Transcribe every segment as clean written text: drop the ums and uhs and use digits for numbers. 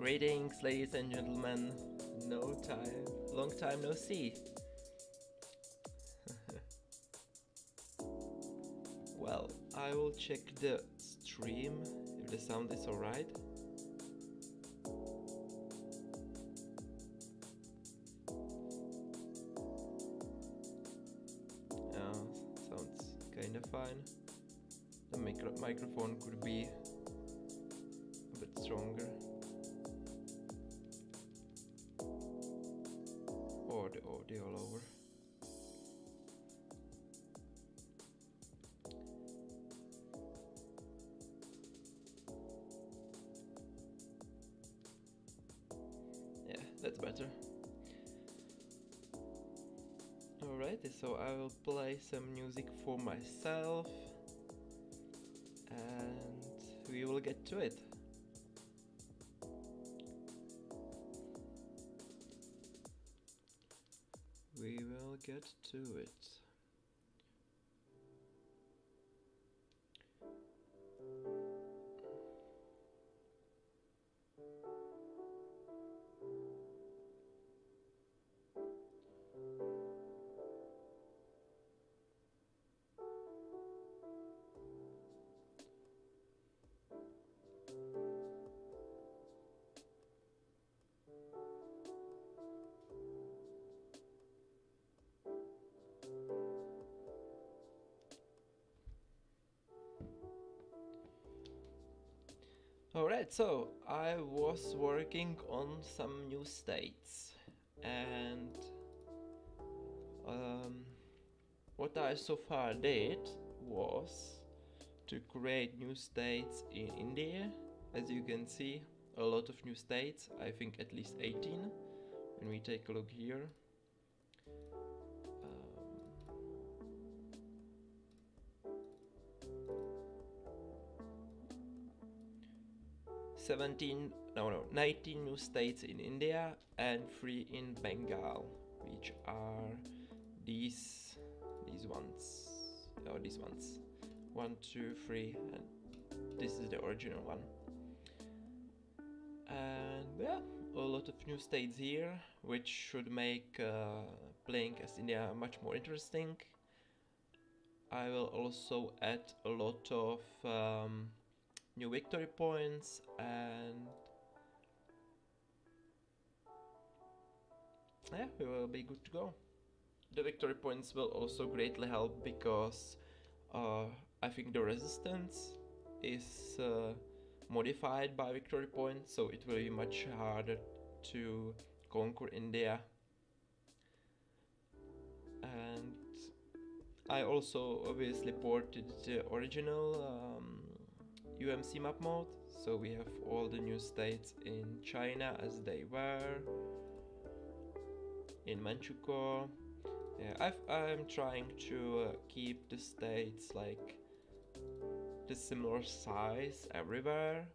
Greetings, ladies and gentlemen. Long time no see. Well, I will check the stream if the sound is alright. Sounds kinda fine. The microphone could be a bit stronger. Or the audio lower. Yeah, that's better. Alright, so I will play some music for myself and we will get to it. We will get to it. Alright, so I was working on some new states and what I so far did was to create new states in India. As you can see, a lot of new states, I think at least 18 when we take a look here. 19 new states in India and 3 in Bengal, which are these ones. Oh, these ones. 1, 2, 3, and this is the original one. And yeah, a lot of new states here, which should make playing as India much more interesting. I will also add a lot of new victory points, and yeah, we will be good to go. The victory points will also greatly help because I think the resistance is modified by victory points, so it will be much harder to conquer India. And I also obviously ported the original UMC map mode, so we have all the new states in China as they were, in Manchukuo. Yeah, I'm trying to keep the states like the similar size everywhere,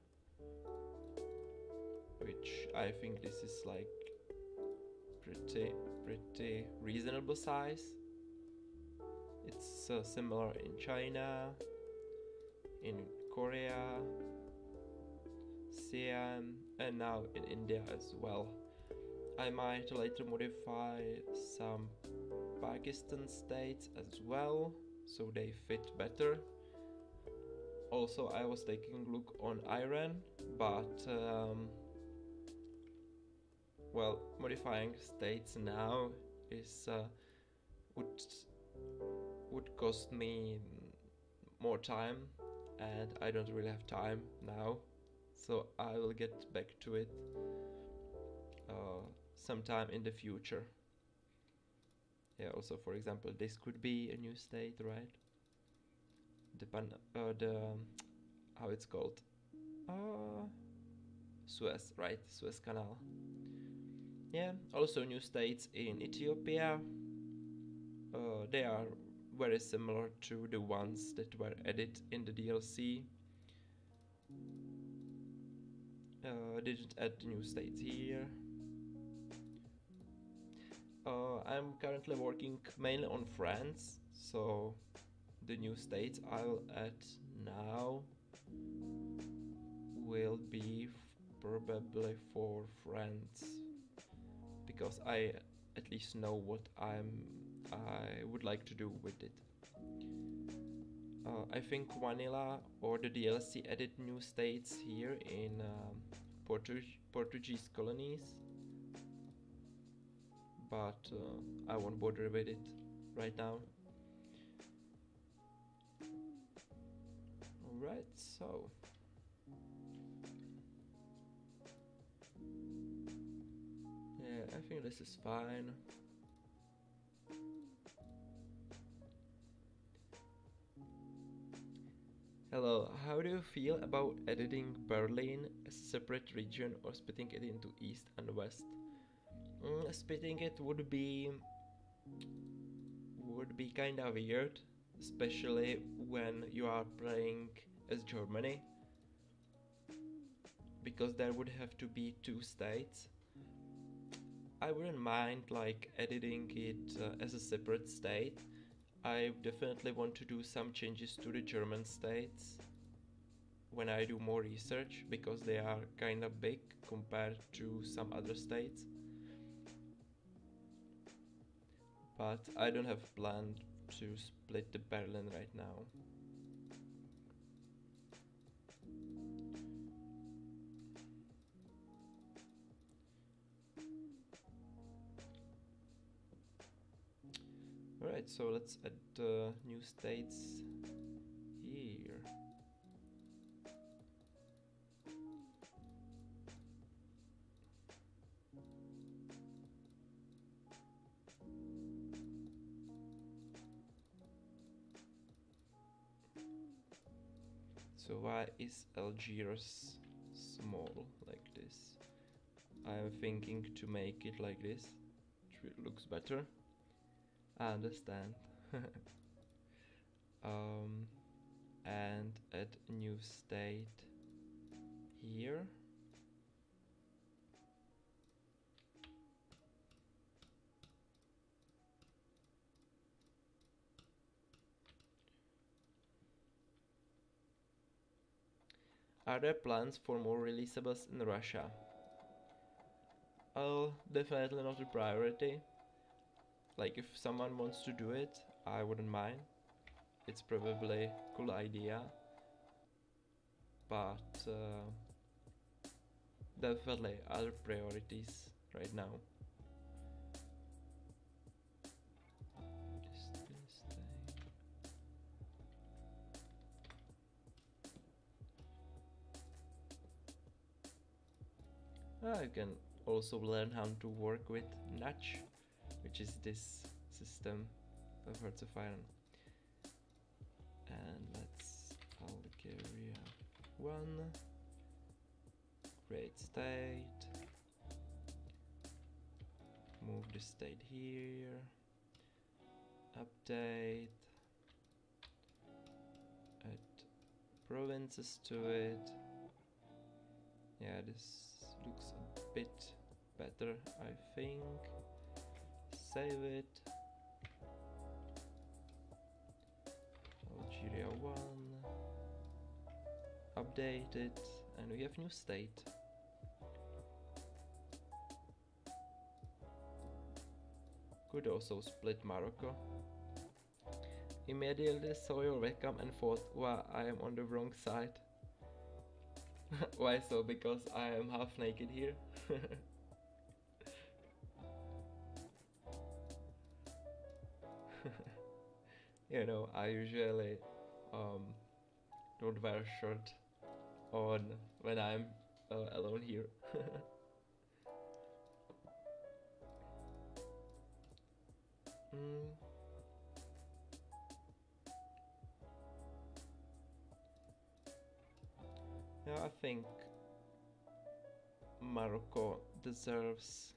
which I think this is like pretty reasonable size. It's similar in China, in Korea, Siam, and now in India as well. I might later modify some Pakistan states as well, so they fit better. Also, I was taking a look on Iran, but well, modifying states now is would cost me more time, and I don't really have time now, so I will get back to it sometime in the future. Yeah, also for example, this could be a new state, right? The how it's called? Suez, right? Suez Canal. Yeah, also new states in Ethiopia. They are very similar to the ones that were added in the DLC. Didn't add new states here. I'm currently working mainly on France, so the new states I'll add now will be probably for friends, because I at least know what I would like to do with it. I think Vanilla or the DLC added new states here in Portuguese colonies, but I won't bother with it right now. Alright, so yeah, I think this is fine. Hello, how do you feel about editing Berlin as a separate region or splitting it into East and West? Splitting it would be kind of weird, especially when you are playing as Germany, because there would have to be two states. I wouldn't mind like editing it as a separate state. I definitely want to do some changes to the German states when I do more research, because they are kind of big compared to some other states. But I don't have planned to split the Berlin right now. Alright, so let's add new states here. So why is Algiers small like this? I'm thinking to make it like this, which looks better. I understand. And add new state here. Are there plans for more releasables in Russia? Definitely not a priority. Like, if someone wants to do it, I wouldn't mind. It's probably a cool idea, but definitely other priorities right now. I can also learn how to work with Natch, which is this system of Hearts of Iron. And let's Algeria 1, create state, move the state here, update, add provinces to it. Yeah, this looks a bit better, I think. Save it. Algeria 1. Update it, and we have new state. Could also split Morocco. Immediately saw your webcam and thought, wow, I am on the wrong side. Why so? Because I am half naked here. You know, I usually don't wear a shirt on when I'm alone here. Yeah, I think Morocco deserves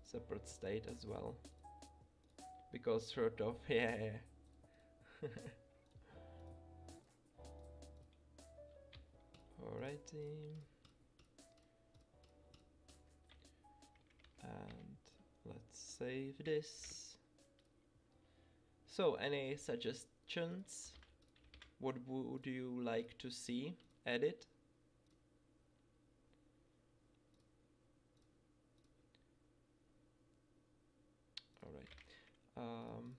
separate state as well, because shirt off, yeah. Alrighty, and let's save this. So, any suggestions? What would you like to see added? Um,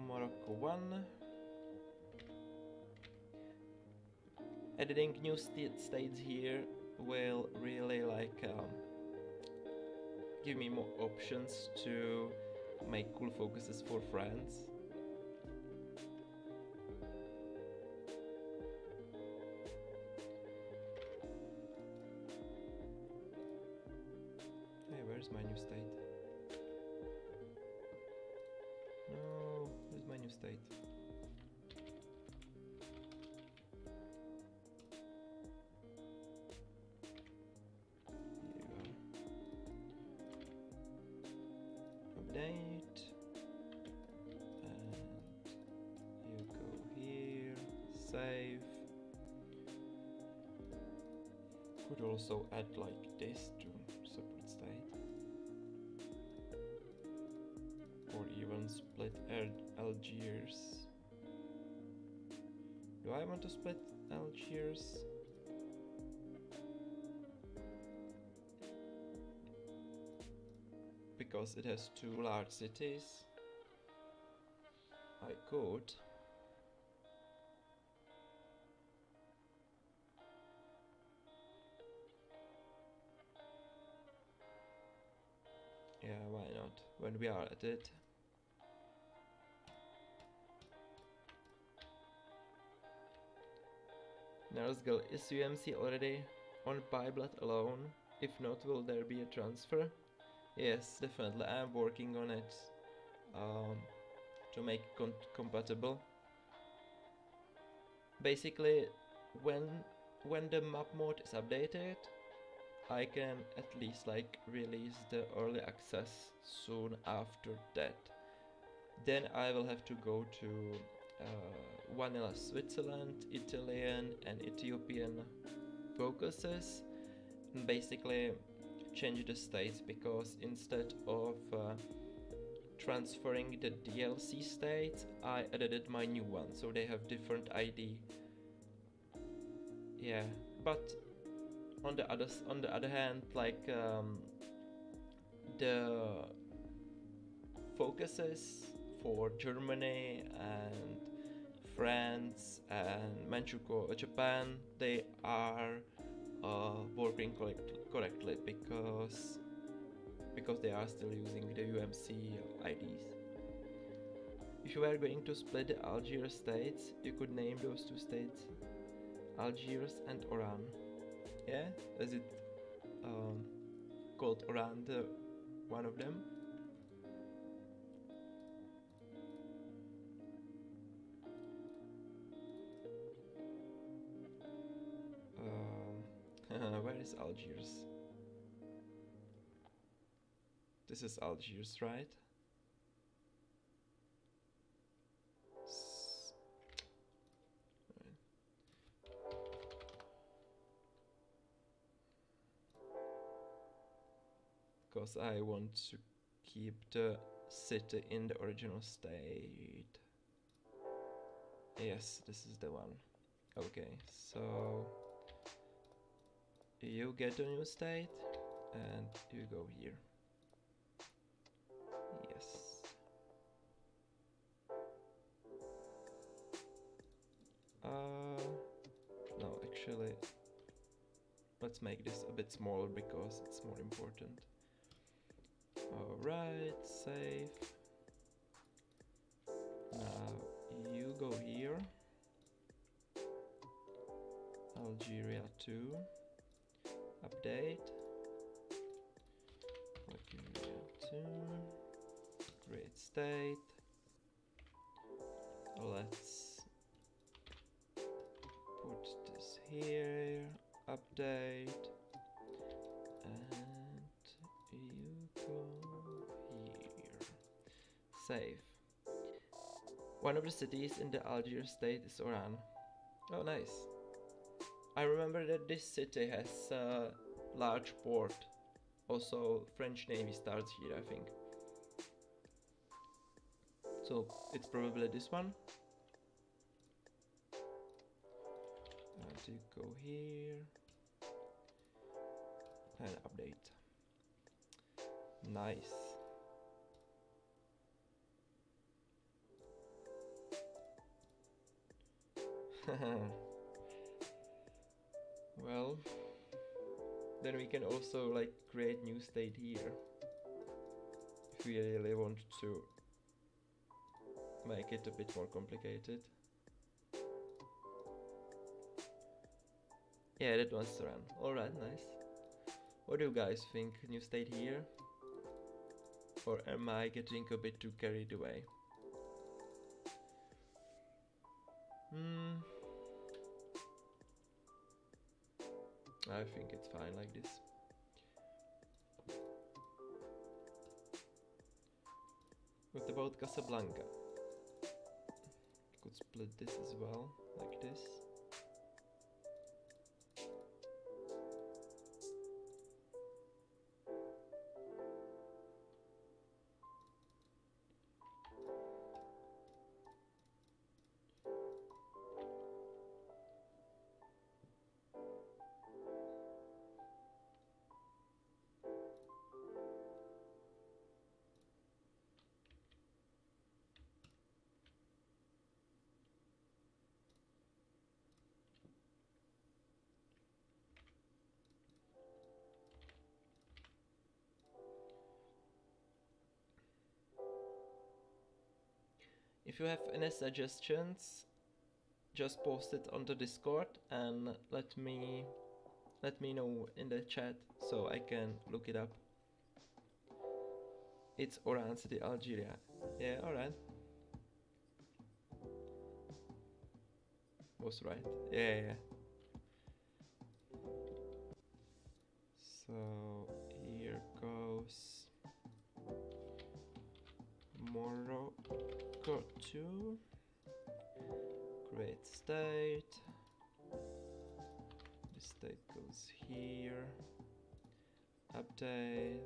Morocco 1. Editing new states here will really like give me more options to make cool focuses for friends. Hey, where's my new state? No, where's my new state? Update, and you go here, save. Could also add like this to separate state, or even split Algiers. Do I want to split Algiers? Because it has two large cities. I could. Yeah, why not? When we are at it. Now let's go. Is UMC already on Pyblood alone? If not, will there be a transfer? Yes, definitely. I'm working on it to make it compatible. Basically, when the map mode is updated, I can at least like release the early access soon after that. Then I will have to go to vanilla Switzerland, Italian and Ethiopian focuses, and basically change the states, because instead of transferring the DLC states, I edited my new one, so they have different ID. Yeah, but on the other hand, like the focuses for Germany and France and Manchukuo, Japan, they are working correctly because they are still using the UMC IDs. If you were going to split the Algiers states, you could name those two states Algiers and Oran. Yeah, is it called Oran, the one of them? Where is Algiers? This is Algiers, right? Because I want to keep the city in the original state. Yes, this is the one. Okay, so you get a new state and you go here. Yes. No, actually, let's make this a bit smaller because it's more important. Alright, save. Now you go here. Algeria 2. Update. Algeria 2. Create state. Let's put this here. Update. And you go here. Save. One of the cities in the Algiers state is Oran. Oh, nice. I remember that this city has a large port. Also, French Navy starts here, I think. So it's probably this one. And you go here and update. Nice. Well, then we can also like create new state here if we really want to make it a bit more complicated. Yeah, that wants to run. Alright, nice. What do you guys think? New state here? Or am I getting a bit too carried away? I think it's fine like this. What about Casablanca? Could split this as well, like this. If you have any suggestions, just post it on the Discord and let me know in the chat so I can look it up. It's Oran City, Algeria. Yeah, alright. Was right. Yeah. So here goes Morocco 2. Great state. This state goes here. Update.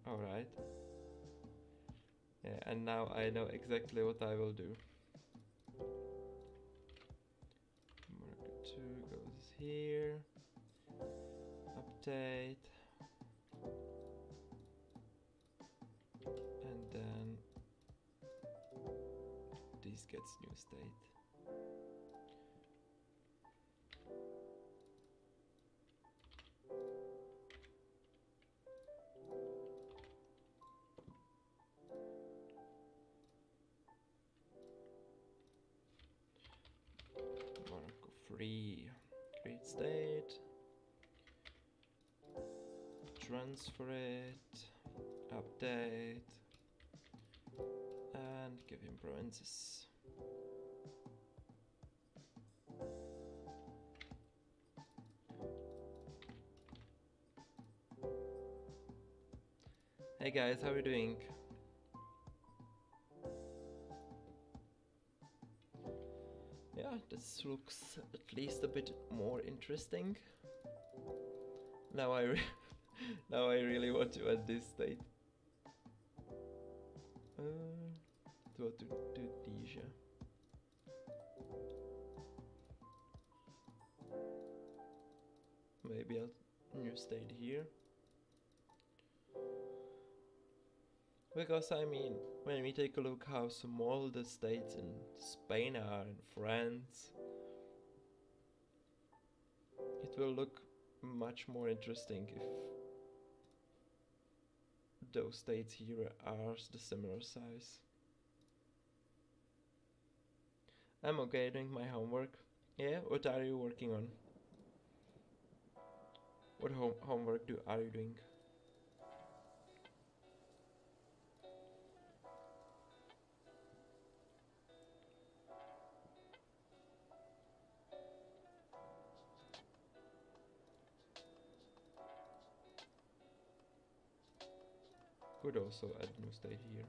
Alright. Yeah, and now I know exactly what I will do. Marker 2 goes here. Update. And then this gets new state. Marco 3. Create state. Transfer it. Update. And give him provinces. Hey guys, how are you doing? Yeah, this looks at least a bit more interesting. Now I really want to add this state. What to do, Deja? Maybe I'll new state here. Because I mean, when we take a look how small the states in Spain are and France, it will look much more interesting if those states here are the similar size. I'm okay doing my homework. Yeah, what are you working on? What homework are you doing? Could also add new state here.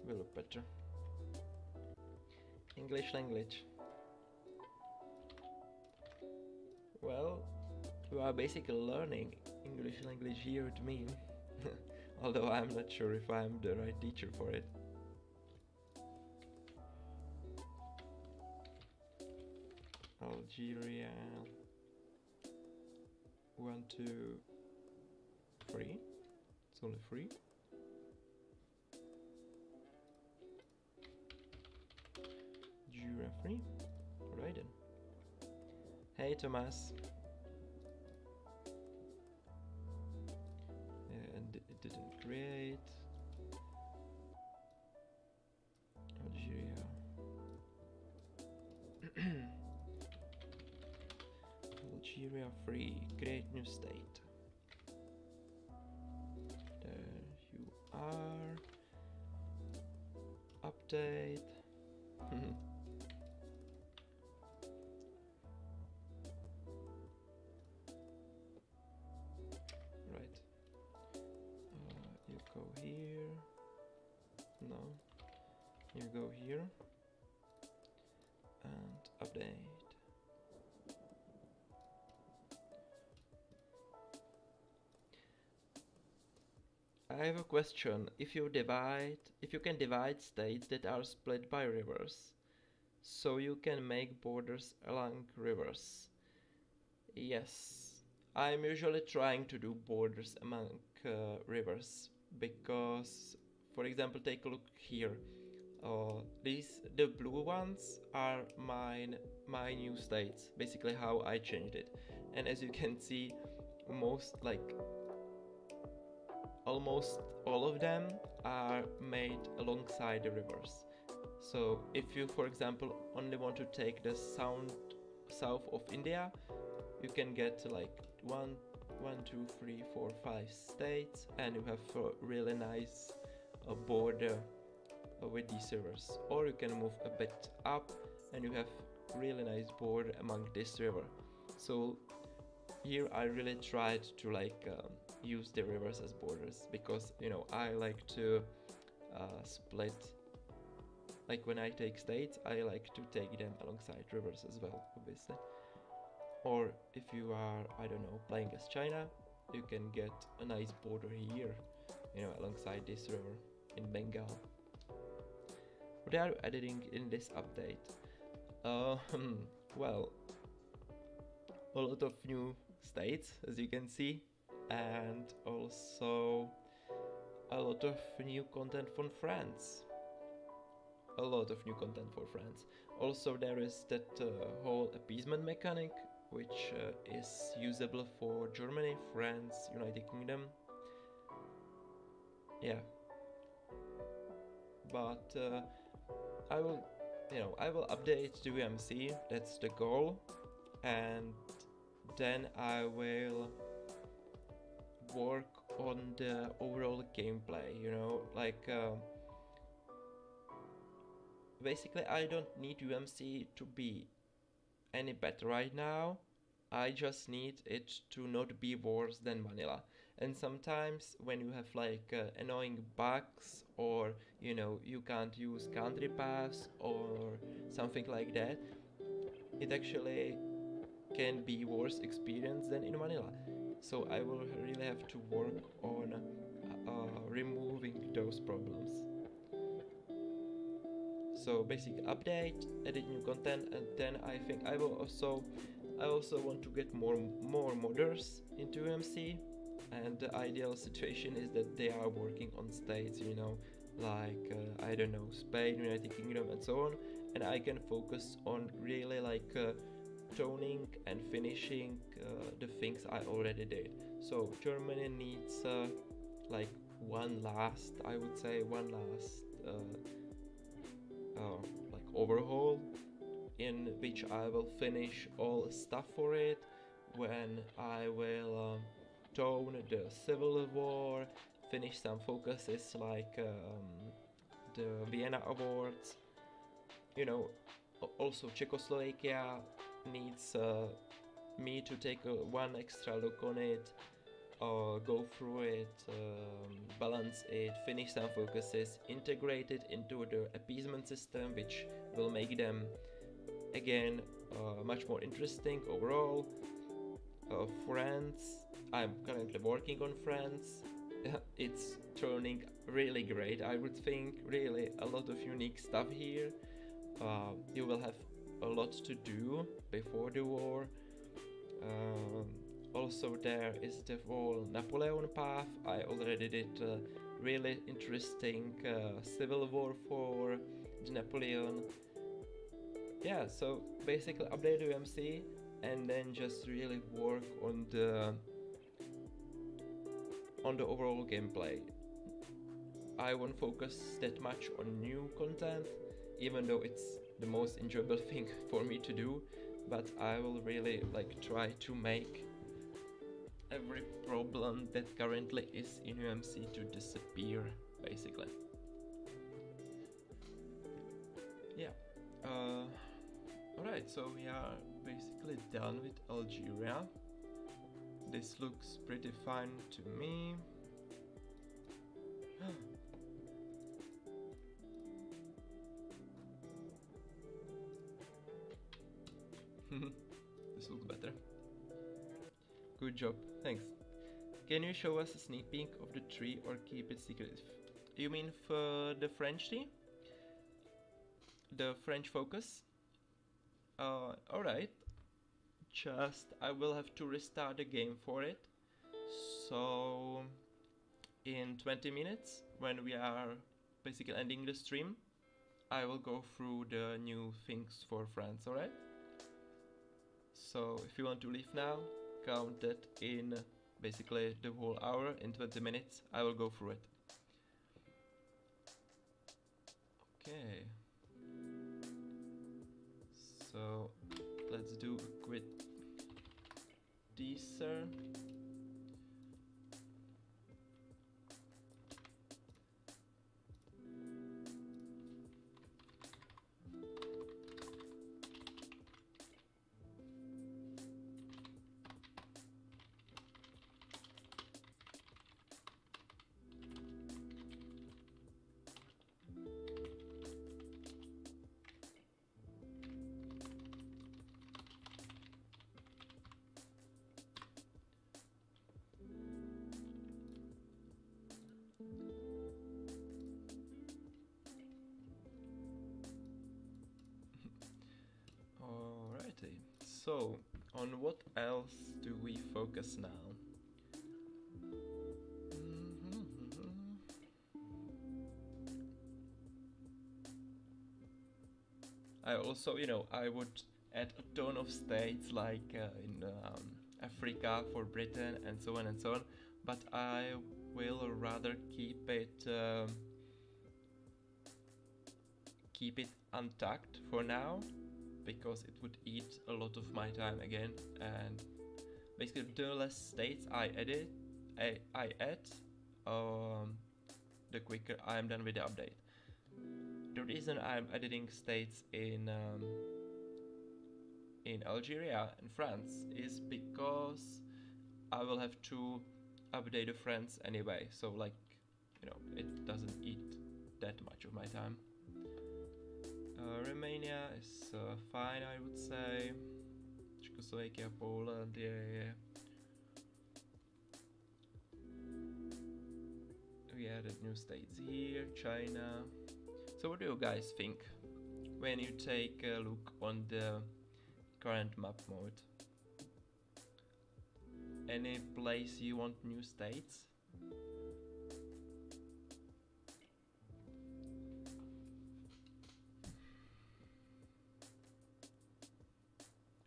will look better. English language. Well, you are basically learning English language here with me. Although I'm not sure if I'm the right teacher for it. Algeria. 1, 2, 3. It's only 3. Jura 3. Alright then. Hey Thomas. And it didn't create. Algeria. Algeria 3. Create new state. There you are. Update. Right. You go here. No. You go here. And update. I have a question. If you can divide states that are split by rivers, so you can make borders along rivers. Yes, I'm usually trying to do borders among rivers because, for example, take a look here. The blue ones are my new states, basically how I changed it. And as you can see, almost all of them are made alongside the rivers. So if you, for example, only want to take the south of India, you can get like 1, 2, 3, 4, 5 states, and you have a really nice border with these rivers. Or you can move a bit up, and you have really nice border among this river. So here I really tried to use the rivers as borders, because I like to split. Like when I take states, I like to take them alongside rivers as well, obviously. Or if you are, I don't know, playing as China, you can get a nice border here, alongside this river in Bengal. What are you editing in this update? Well, a lot of new states, as you can see, and also a lot of new content from France. A lot of new content for France. Also, there is that whole appeasement mechanic, which is usable for Germany, France, United Kingdom. Yeah. But I will update the UMC. That's the goal, and then I will work on the overall gameplay. Basically, I don't need UMC to be any better right now. I just need it to not be worse than vanilla. And sometimes when you have annoying bugs, or you can't use country paths or something like that, it actually can be worse experience than in vanilla. So I will really have to work on removing those problems. So basic update, edit new content, and then I think I also want to get more modders into UMC, and the ideal situation is that they are working on states, I don't know, Spain, United Kingdom, and so on, and I can focus on really toning and finishing the things I already did. So Germany needs one last overhaul, in which I will finish all stuff for it, when I will tone the Civil War, finish some focuses like the Vienna Awards. Also Czechoslovakia needs me to take one extra look on it. go through it, balance it, finish some focuses, integrate it into the appeasement system, which will make them again much more interesting overall. France, I'm currently working on France. It's turning really great. I would think really a lot of unique stuff here. You will have a lot to do before the war. Also there is the whole Napoleon path. I already did a really interesting civil war for Napoleon. Yeah, so basically update UMC and then just really work on the overall gameplay. I won't focus that much on new content, even though it's the most enjoyable thing for me to do, but I will really like try to make every problem that currently is in UMC to disappear, basically. Yeah. Alright, so we are basically done with Algeria. This looks pretty fine to me. This looks better. Good job, thanks. Can you show us a sneak peek of the tree or keep it secret? You mean for the French tree? The French focus? Alright. Just, I will have to restart the game for it. So, in 20 minutes, when we are basically ending the stream, I will go through the new things for France, alright? So, if you want to leave now, count that in basically the whole hour. In 20 minutes, I will go through it. Okay. So, let's do a quick teaser. So, on what else do we focus now? I also, I would add a ton of states like in Africa for Britain and so on and so on, but I will rather keep it untucked for now, because it would eat a lot of my time again, and basically the less states I add, the quicker I'm done with the update. The reason I'm editing states in Algeria and France is because I will have to update the France anyway, so like, it doesn't eat that much of my time. Romania is fine, I would say. Czechoslovakia, Poland, yeah. We added new states here, China. So what do you guys think when you take a look on the current map mode? Any place you want new states?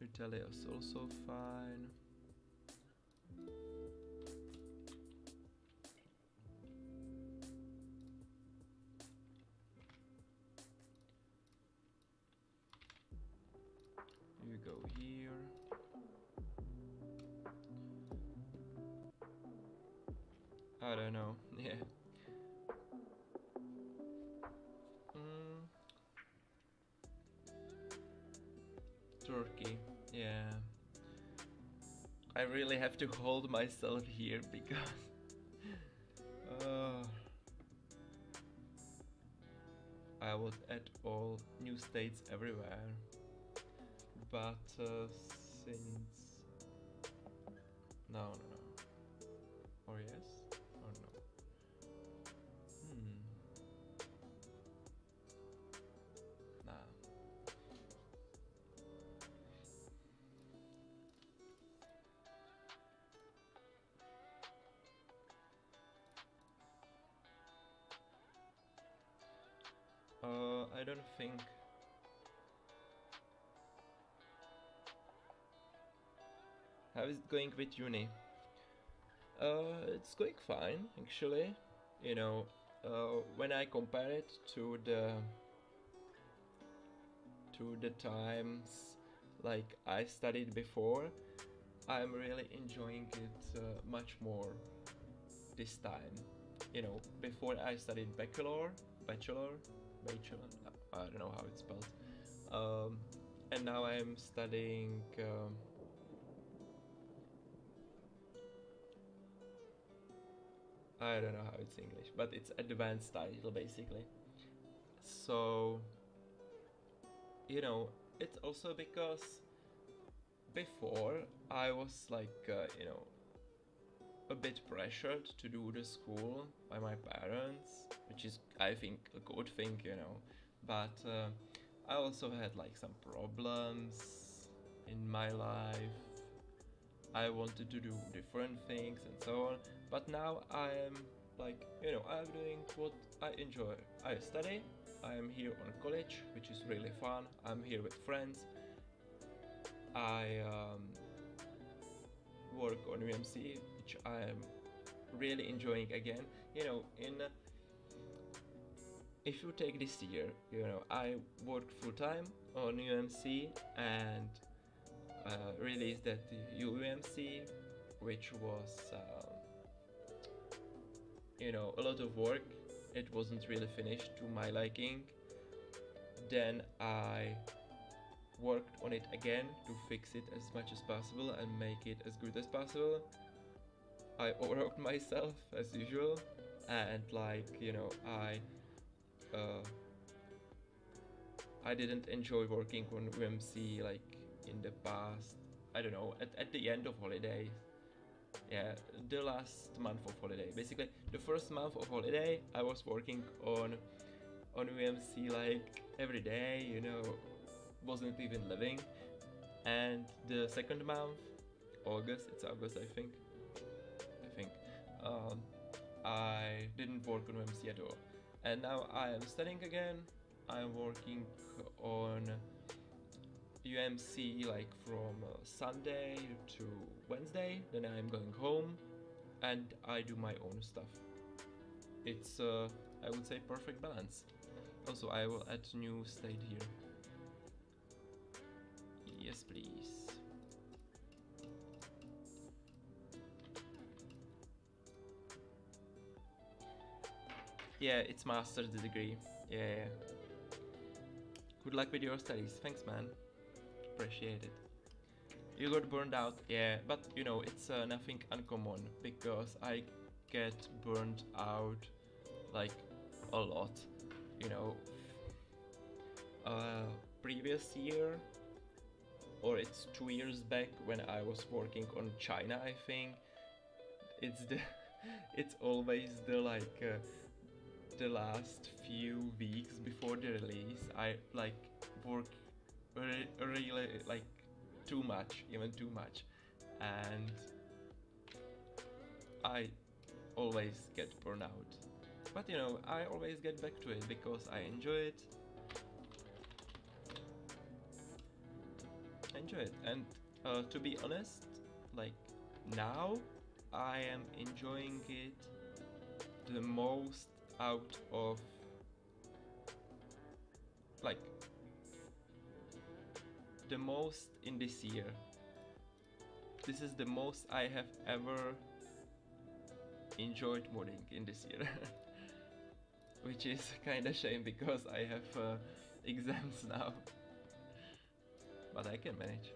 Italy is also fine. You go here. I don't know, yeah. Turkey, yeah. I really have to hold myself here because I would add all new states everywhere, but since no, or yes or no. Nah. I don't think. How is it going with uni? It's going fine, actually. You know, when I compare it to the times like I studied before, I'm really enjoying it much more this time. You know, before I studied bachelor, I don't know how it's spelled. And now I'm studying. I don't know how it's English, but it's advanced title basically. So, you know, it's also because before I was like, a bit pressured to do the school by my parents, which is, I think, a good thing, But I also had like some problems in my life. I wanted to do different things and so on. But now I'm like, I'm doing what I enjoy. I study, I am here on college, which is really fun. I'm here with friends. I work on UMC, which I am really enjoying again. If you take this year, I worked full time on UMC and released at the UMC, which was a lot of work. It wasn't really finished to my liking. Then I worked on it again to fix it as much as possible and make it as good as possible. I overworked myself as usual, and I didn't enjoy working on UMC like in the past. I don't know, at the end of holidays. Yeah, the last month of holiday. Basically, the first month of holiday, I was working on UMC like every day, wasn't even living. And the second month, it's August, I think. I didn't work on UMC at all. And now I am studying again. I'm working on UMC like from Sunday to Wednesday, then I'm going home and I do my own stuff. It's I would say perfect balance. Also, I will add new state here. Yes, please. Yeah, it's master's degree. Yeah. Good luck with your studies. Thanks, man. Appreciate it. You got burned out, yeah, but it's nothing uncommon because I get burned out like a lot. Previous year, or it's 2 years back when I was working on China, I think. It's always the the last few weeks before the release. I work really too much, even too much, and I always get burned out. But I always get back to it because I enjoy it. And to be honest, now I am enjoying it the most out of the most in this year. This is the most I have ever enjoyed modding in this year. Which is kinda shame because I have exams now. But I can manage.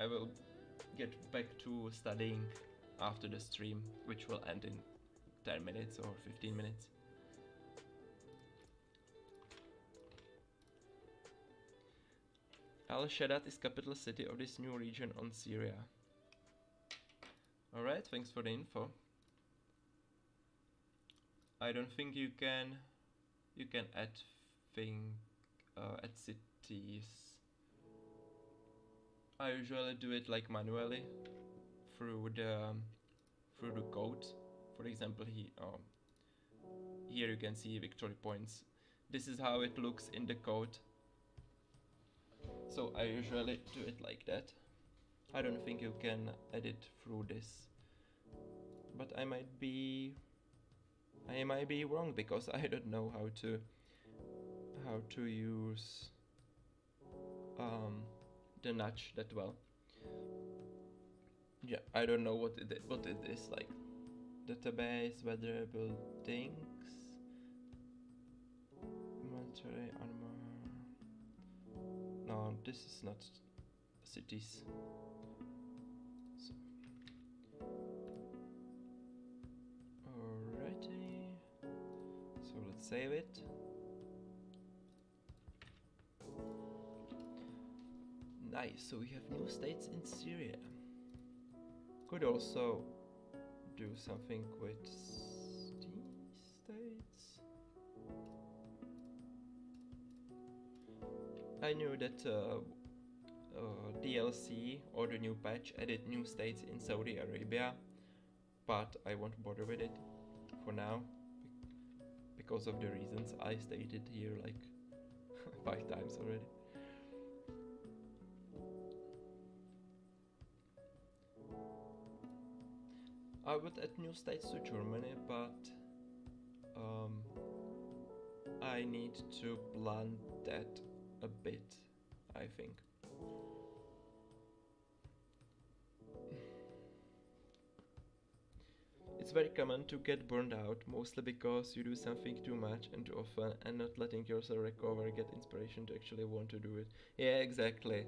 I will get back to studying after the stream, which will end in 10 minutes or 15 minutes. Al-Shaddad is capital city of this new region on Syria. Alright, thanks for the info. I don't think you can add add cities. I usually do it like manually through the code. For example, here you can see victory points. This is how it looks in the code. So I usually do it like that. I don't think you can edit through this, but I might be wrong because I don't know how to use the nudge that well. Yeah, I don't know what it is like. Database, weatherable things, military armor. No, this is not cities. So. Alrighty. So let's save it. Nice, so we have new states in Syria. Could also do something with these states. I knew that DLC or the new patch added new states in Saudi Arabia, but I won't bother with it for now because of the reasons I stated here like 5 times already. I would add new states to Germany, but I need to plan that a bit, I think. It's very common to get burned out, mostly because you do something too much and too often and not letting yourself recover, get inspiration to actually want to do it. Yeah, exactly.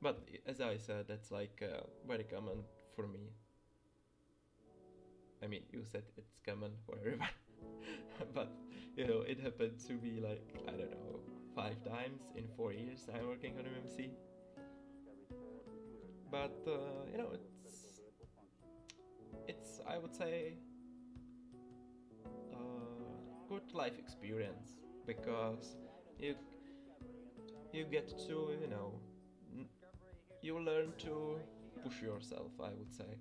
But as I said, that's like very common for me. I mean, you said it's common for everyone, but you know, it happened to me like, I don't know, 5 times in 4 years I'm working on UMC. But you know, it's I would say good life experience because you get to, you know, you learn to push yourself, I would say.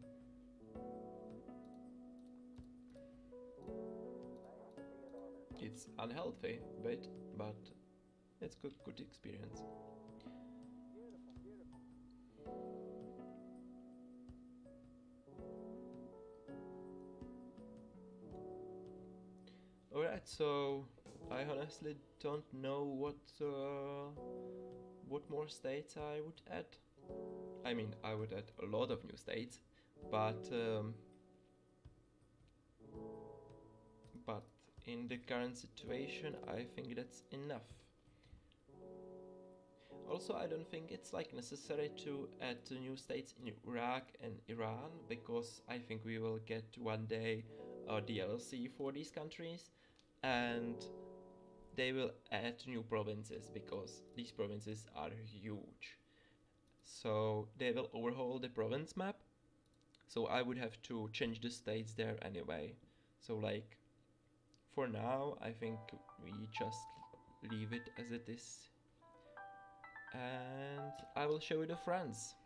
It's unhealthy bit, but it's good experience. Alright, so I honestly don't know what more states I would add. I mean, I would add a lot of new states, but in the current situation, I think that's enough. Also, I don't think it's like necessary to add new states in Iraq and Iran, because I think we will get one day a DLC for these countries, and they will add new provinces because these provinces are huge. So they will overhaul the province map, so I would have to change the states there anyway. So like, for now, I think we just leave it as it is. And I will show you the France.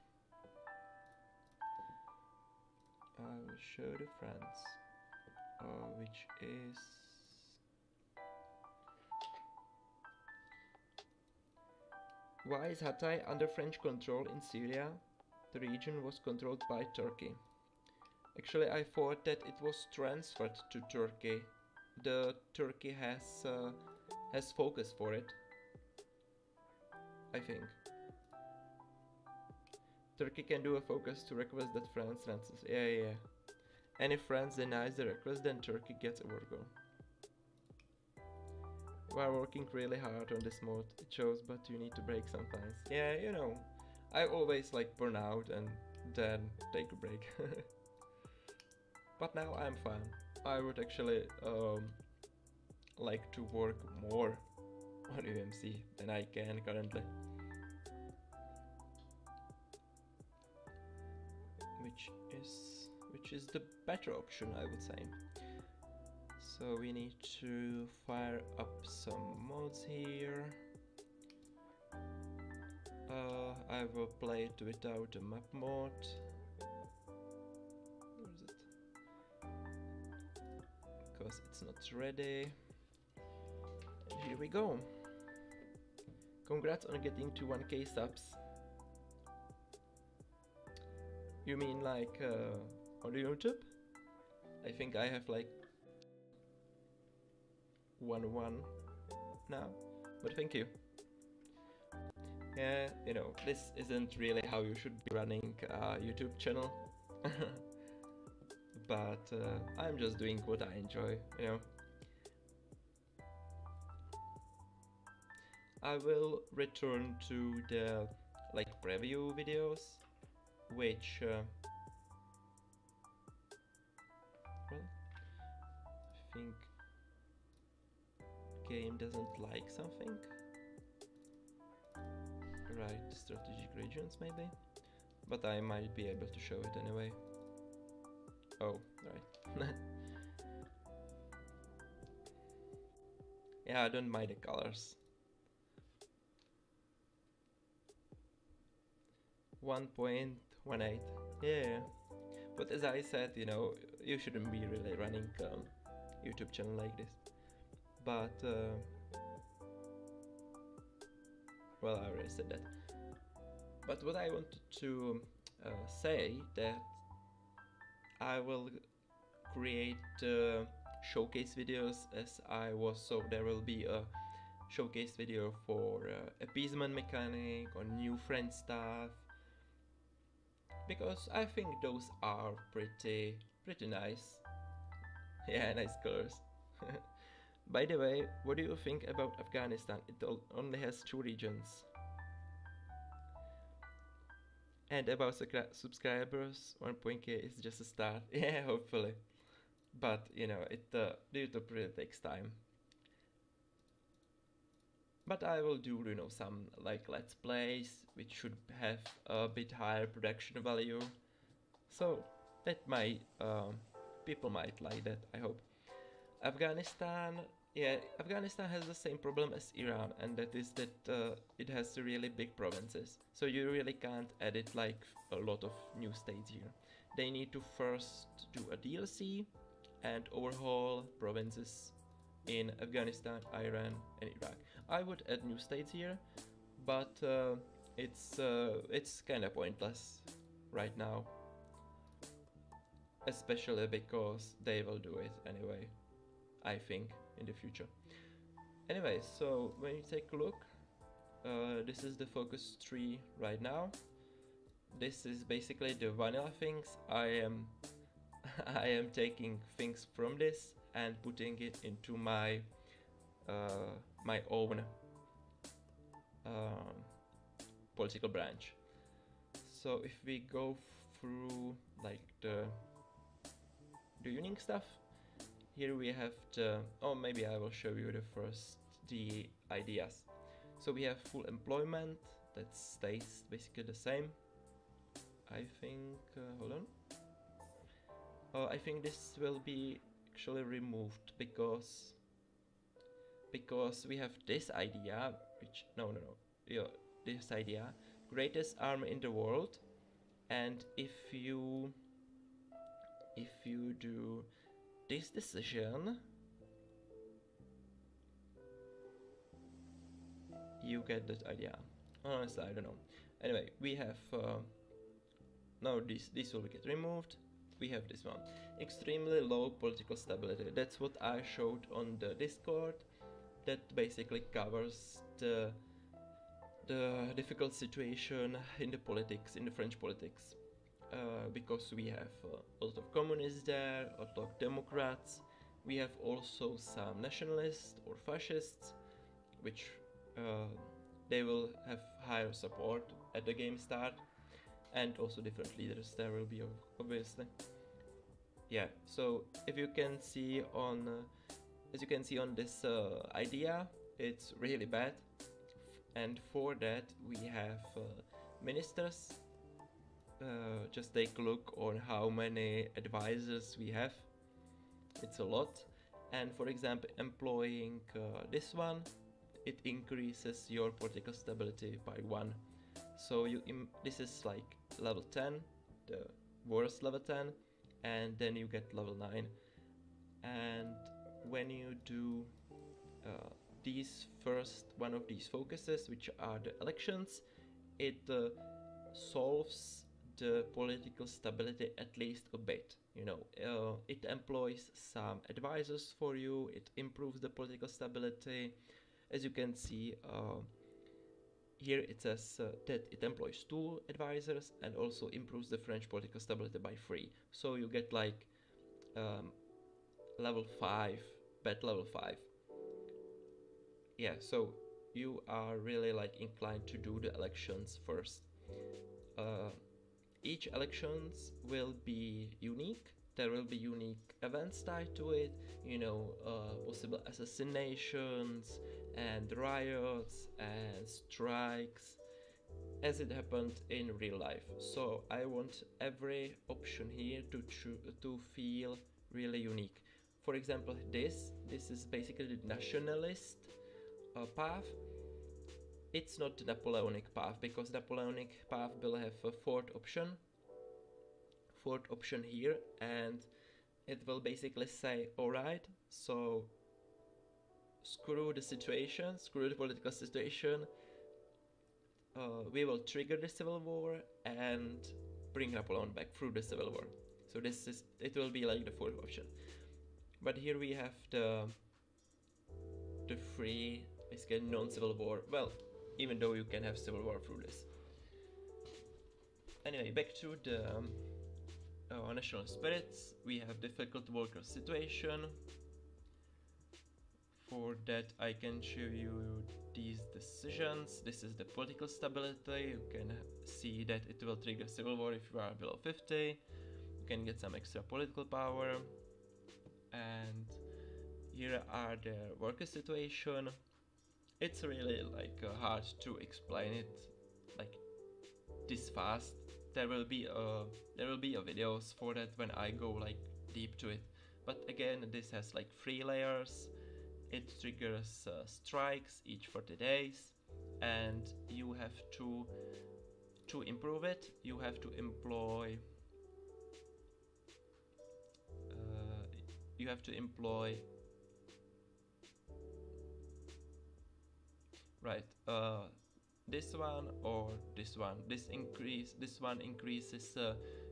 I will show the France, which is... Why is Hatay under French control in Syria? The region was controlled by Turkey. Actually, I thought that it was transferred to Turkey. The Turkey has focus for it, I think. Turkey can do a focus to request that France answers. Yeah. And if France denies the request, then Turkey gets a word go. We are working really hard on this mode. It shows, but you need to break sometimes. Yeah, you know, I always like burn out and then take a break. But now I'm fine. I would actually like to work more on UMC than I can currently. Which is the better option, I would say. So we need to fire up some mods here. I will play it without a map mod. Where is it? Because it's not ready. And here we go. Congrats on getting to 1k subs. You mean like on YouTube? I think I have like 1 now, but thank you. Yeah, you know, this isn't really how you should be running a YouTube channel. But I'm just doing what I enjoy, you know. I will return to the like preview videos, which well, I think game doesn't like something. Right, strategic regions maybe, but I might be able to show it anyway. Oh, right. Yeah, I don't mind the colors. 1.18, yeah. But as I said, you know, you shouldn't be really running YouTube channel like this. But well, I already said that. But what I wanted to say that I will create showcase videos as I was, so there will be a showcase video for appeasement mechanic or new friend stuff, because I think those are pretty nice. Yeah, nice colors. By the way, what do you think about Afghanistan? It only has 2 regions. And about subscribers, 1.k is just a start. Yeah, hopefully. But you know, the YouTube really takes time. But I will do, you know, some like let's plays, which should have a bit higher production value. So that might people might like that, I hope. Afghanistan, yeah, Afghanistan has the same problem as Iran, and that is that it has really big provinces. So you really can't edit like a lot of new states here. They need to first do a DLC and overhaul provinces in Afghanistan, Iran, and Iraq. I would add new states here, but it's kind of pointless right now, especially because they will do it anyway, I think, in the future. Anyway, so when you take a look, this is the focus tree right now. This is basically the vanilla things. I am taking things from this and putting it into my my own political branch. So if we go through like the unique stuff, here we have the, oh, maybe I will show you the ideas. So we have full employment, that stays basically the same. I think, hold on. I think this will be actually removed because we have this idea, which, yeah, this idea, greatest army in the world, and if you do this decision, you get that idea. Honestly, I don't know. Anyway, we have now this will get removed. We have this one, extremely low political stability. That's what I showed on the Discord. That basically covers the difficult situation in the politics, in the French politics, because we have a lot of communists there, a lot of Democrats. We have also some nationalists or fascists, which they will have higher support at the game start, and also different leaders there will be, obviously. Yeah, so if you can see on as you can see on this idea, it's really bad, and for that we have ministers. Just take a look on how many advisors we have. It's a lot. And for example, employing this one, it increases your political stability by 1. So this is like level 10, the worst level 10, and then you get level 9. And when you do these first one of these focuses, which are the elections, it solves the political stability at least a bit. You know, it employs some advisors for you, it improves the political stability. As you can see, here it says that it employs 2 advisors and also improves the French political stability by 3. So you get like level 5, bet level 5. Yeah, so you are really like inclined to do the elections first. Each elections will be unique. There will be unique events tied to it, you know, possible assassinations and riots and strikes, as it happened in real life. So I want every option here to feel really unique. For example, this is basically the nationalist path. It's not the Napoleonic path, because Napoleonic path will have a fourth option here, and it will basically say, alright, so screw the situation, screw the political situation, we will trigger the civil war and bring Napoleon back through the civil war. So it will be like the fourth option. But here we have the free, basically non-civil war. Well, even though you can have civil war through this. Anyway, back to the national spirits. We have difficult worker situation. For that I can show you these decisions. This is the political stability. You can see that it will trigger civil war if you are below 50. You can get some extra political power. And here are the worker situation. It's really like hard to explain it like this fast. There will be videos for that when I go like deep to it. But again, this has like 3 layers. It triggers strikes each 40 days, and you have to improve it. You have to employ right, this one or this one. This one increases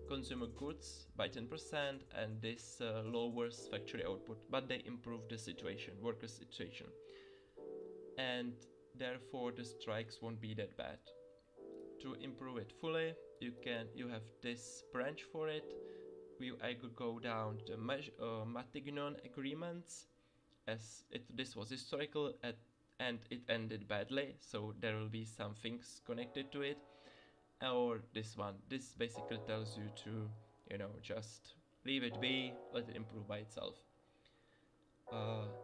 consumer goods by 10%, and this lowers factory output, but they improve the situation, worker situation, and therefore the strikes won't be that bad. To improve it fully, you have this branch for it. I could go down to Matignon agreements, as this was historical and it ended badly, so there will be some things connected to it. Or this one. This basically tells you to, you know, just leave it be, let it improve by itself.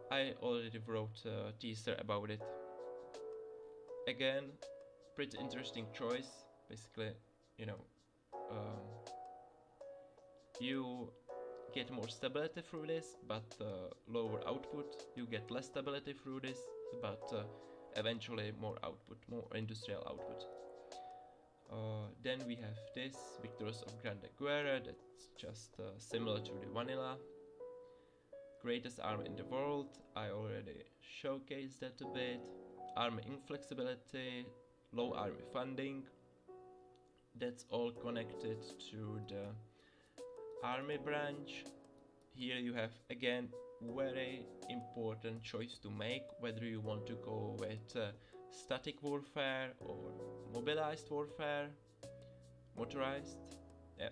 I already wrote a teaser about it. Again, pretty interesting choice. Basically, you know, you get more stability through this, but lower output. You get less stability through this, but eventually more output, more industrial output. Then we have this, Victors of Grande Guerra, that's just similar to the vanilla. Greatest army in the world, I already showcased that a bit. Army inflexibility, low army funding, that's all connected to the army branch. Here you have again very important choice to make, whether you want to go with static warfare or mobilized warfare, motorized. Yeah.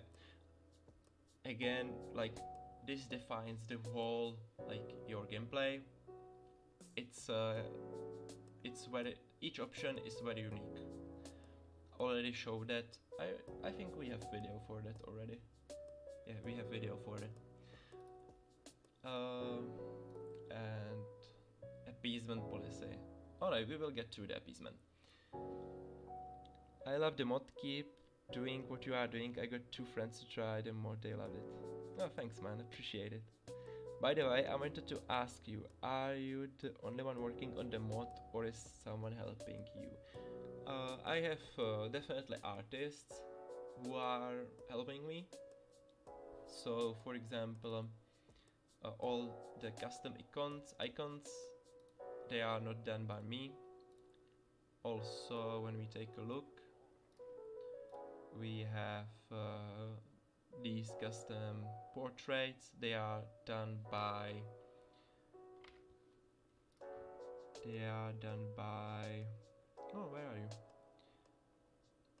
Again, like this defines the whole like your gameplay. It's very, each option is very unique. already show that. I think we have video for that already. Yeah, we have video for it. And appeasement policy. Alright, we will get to the appeasement. I love the mod. Keep doing what you are doing. I got 2 friends to try the mod, they loved it. Oh, thanks man, appreciate it. By the way, I wanted to ask you, are you the only one working on the mod or is someone helping you? I have definitely artists who are helping me. So for example, all the custom icons, they are not done by me. Also, when we take a look, we have these custom portraits. They are done by oh, where are you?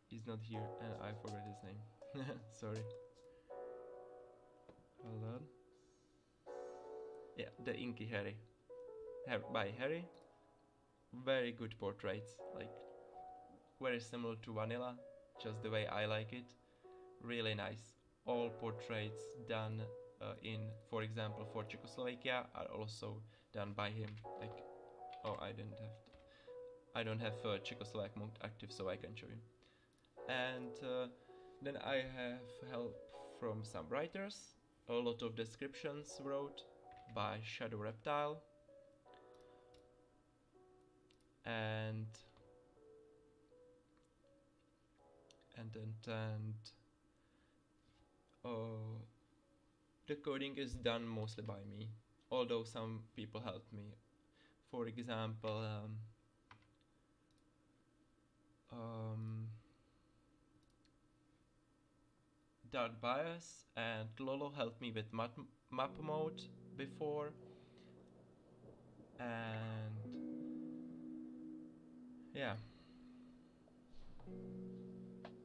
He's not here and I forgot his name. Sorry. Hold on. Yeah, the Inky Harry. By Harry. Very good portraits, like very similar to Vanilla, just the way I like it. Really nice. All portraits done in, for example, for Czechoslovakia are also done by him. Like, oh, I don't have Czechoslovak monk active, so I can show you. And then I have help from some writers. A lot of descriptions wrote by Shadow Reptile. And the coding is done mostly by me, although some people helped me. For example, Dart Bias and Lolo helped me with map mode before, and yeah.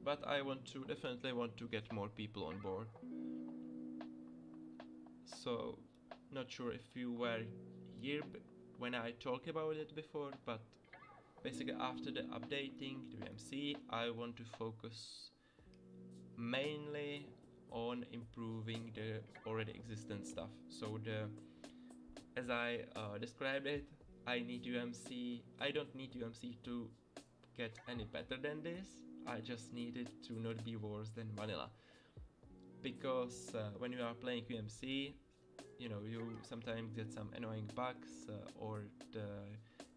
But I definitely want to get more people on board. So, not sure if you were here when I talked about it before, but basically after the updating the UMC, I want to focus mainly on improving the already existent stuff. So as I described it, I need UMC. I don't need UMC to get any better than this. I just need it to not be worse than Vanilla. Because when you are playing UMC, you know, you sometimes get some annoying bugs or the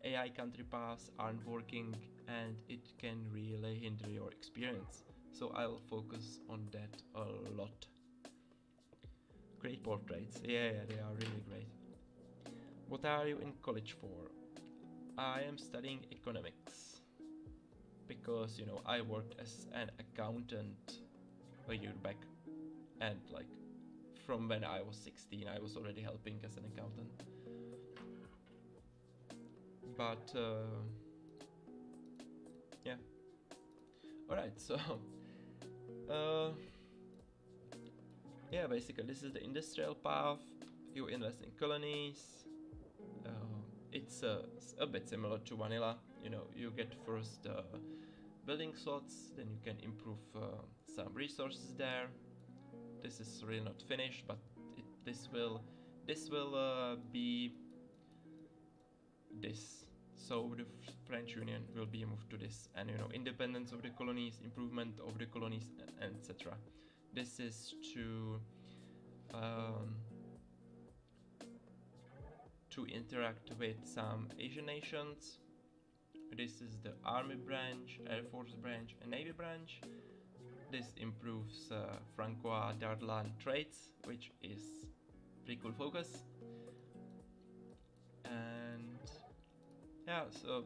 AI country paths aren't working and it can really hinder your experience. So I'll focus on that a lot. Great portraits, yeah, they are really great. What are you in college for? I am studying economics. Because, you know, I worked as an accountant a year back. And like, from when I was 16, I was already helping as an accountant. But, yeah. Alright, so... yeah, basically this is the industrial path. You invest in colonies. It's a bit similar to Vanilla. You know, you get first building slots, then you can improve some resources there. This is really not finished, but this will be this. So the French Union will be moved to this, and you know, independence of the colonies, improvement of the colonies, etc. This is to interact with some Asian nations. This is the Army branch, Air Force branch, and Navy branch. This improves Franco-Darlan traits, which is pretty cool focus. And yeah, so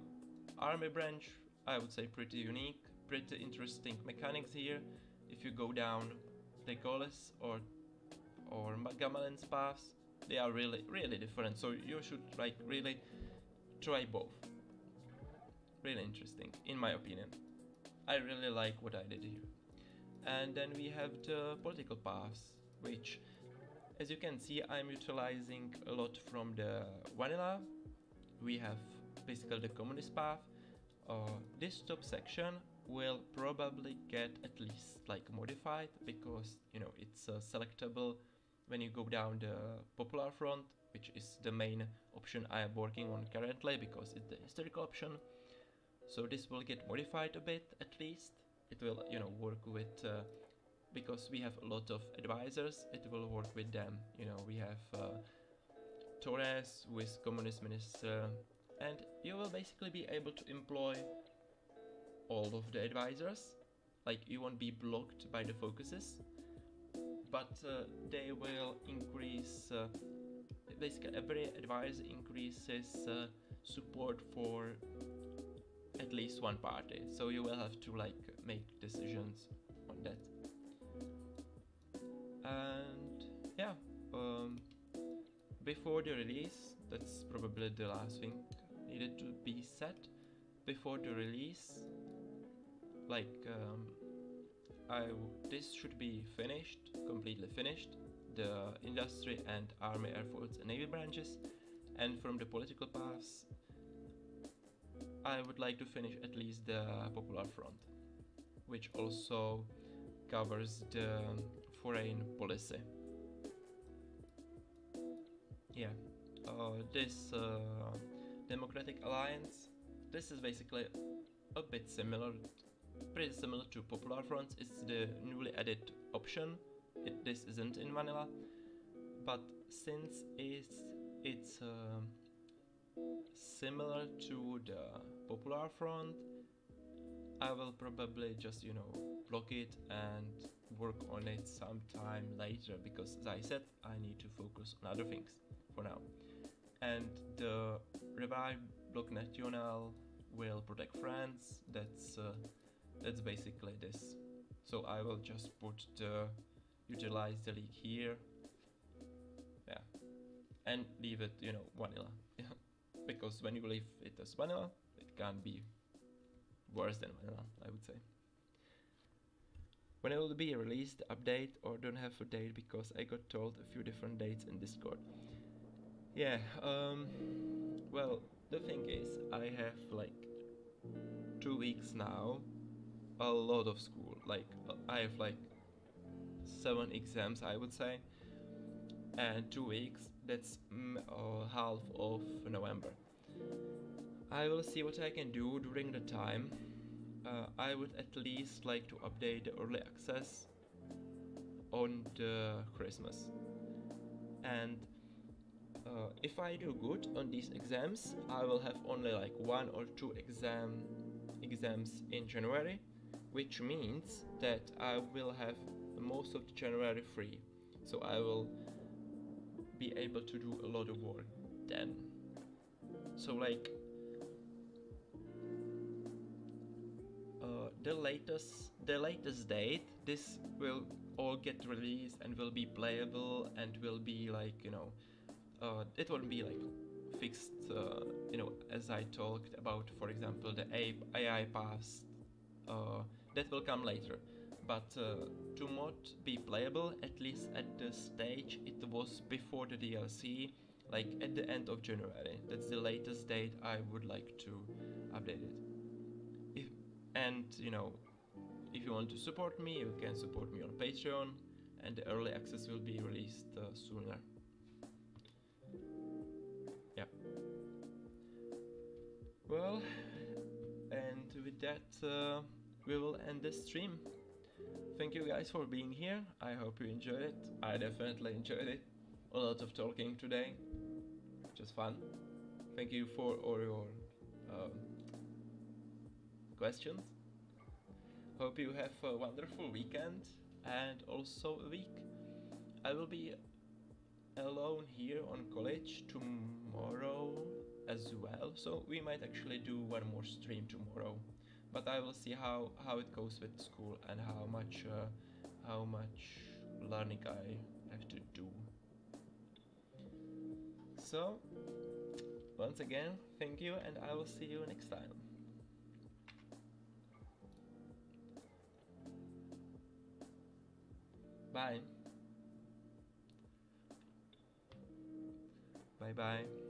Army branch, I would say pretty unique, pretty interesting mechanics here. If you go down the Gaules or Gamelin's paths, they are really different. So you should like really try both. Really interesting, in my opinion. I really like what I did here. And then we have the political paths, which, as you can see, I'm utilizing a lot from the Vanilla. We have basically the communist path. This top section will probably get at least like modified, because you know it's selectable when you go down the popular front, which is the main option I am working on currently because it's the historical option. So this will get modified a bit at least. It will, you know, work with because we have a lot of advisors. It will work with them. You know, we have Torres with communist minister, and you will basically be able to employ all of the advisors. Like you won't be blocked by the focuses, but they will increase. Basically, every advisor increases support for at least one party, so you will have to like make decisions on that. And yeah, before the release, that's probably the last thing needed to be said. Before the release, like this should be finished, completely finished, the industry and army, air force and navy branches, and from the political paths I would like to finish at least the popular front, which also covers the foreign policy. Yeah, this democratic alliance, this is basically a bit similar, pretty similar to popular fronts. It's the newly added option. This isn't in vanilla, but since it's similar to the popular front, I will probably just, you know, block it and work on it sometime later, because as I said, I need to focus on other things for now. And the revived Bloc National will protect France. That's basically this. So I will just put the utilize the league here, yeah, and leave it, you know, vanilla. Because when you leave it as vanilla, it can't be worse than vanilla, I would say. When it will be released, update, or don't have a date, because I got told a few different dates in Discord. Yeah, well, the thing is, I have like 2 weeks now, a lot of school. Like, I have like 7 exams, I would say, and 2 weeks, that's half of November. I will see what I can do during the time. I would at least like to update the early access on the Christmas. And if I do good on these exams, I will have only like 1 or 2 exams in January, which means that I will have most of January free. So I will be able to do a lot of work then. So like the latest date, this will all get released and will be playable and will be like, you know, it won't be like fixed, you know, as I talked about, for example, the AI pass, that will come later. But to not be playable, at least at the stage it was before the DLC, like at the end of January. That's the latest date I would like to update it. And you know, if you want to support me, you can support me on Patreon, and the early access will be released sooner. Yeah. Well, and with that, we will end the stream. Thank you guys for being here. I hope you enjoyed it. I definitely enjoyed it. A lot of talking today. Just fun. Thank you for all your questions. Hope you have a wonderful weekend and also a week. I will be alone here on college tomorrow as well, so we might actually do one more stream tomorrow. But I will see how it goes with school and how much learning I have to do. So once again, thank you, and I will see you next time. Bye. Bye bye.